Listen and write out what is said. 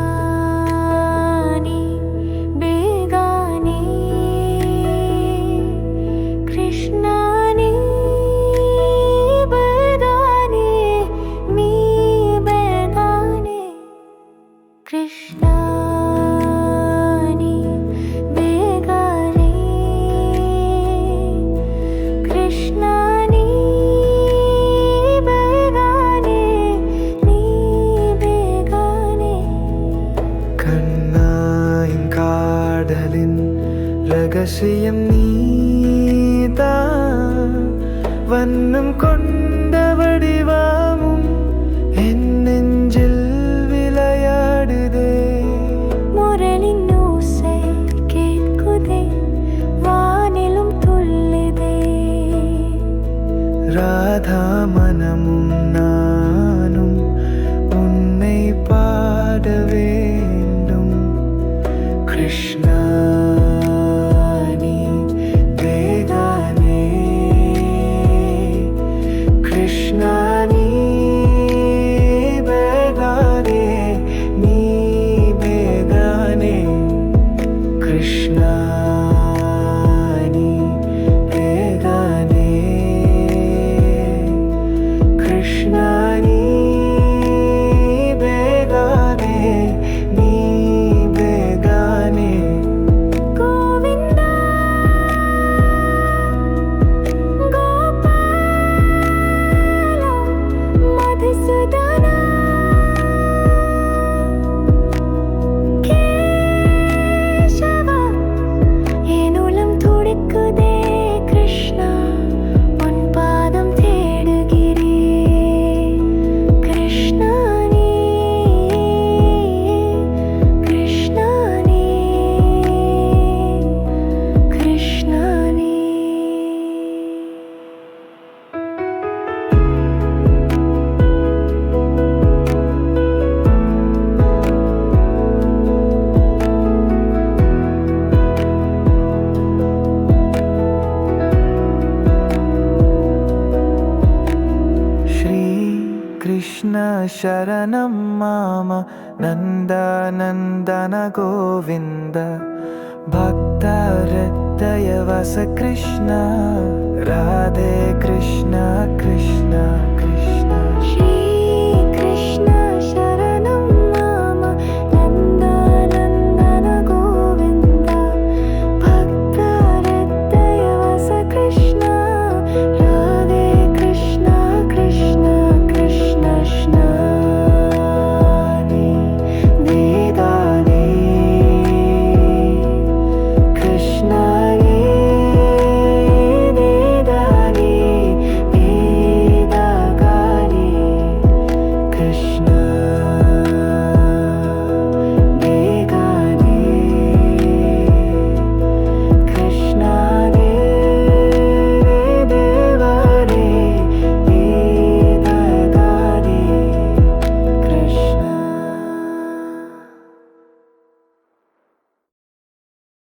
कृष्णानि बेगाने कृष्णानि बेगाने मी बेगाने कृष्णानि बेगाने कृष्णानि बेगाने मी बेगाने கண்ணாயின் காடலின் ரகசியம் நீதான் வண்ணம் கொண்ட வடிவமும் என் நெஞ்சில் விளையாடுதே முரளின் ஓசை கேட்குதே வானிலும் துள்ளுதே ராதா மனமும் நானும் உன்னை பாட வேண்டும் கிருஷ்ணானி வேகானே கிருஷ்ணானி வேகானே நீ வேகானே கிருஷ்ணானி வேகானே கிருஷ்ணானி வேகானே நீ வேகானே गोविन्द गोपाल मधुसूदन केशव என் உளம் துடிக்குதே கிருஷ்ணா உன் பாதம் தேடுகிறேன் கிருஷ்ணானி கிருஷ்ணானி கிருஷ்ணானி श्रीकृष्ण शरणं माम नन्दनन्दन गोविन्द भक्तहृदय वस कृष्ण राधे कृष्ण कृष्ण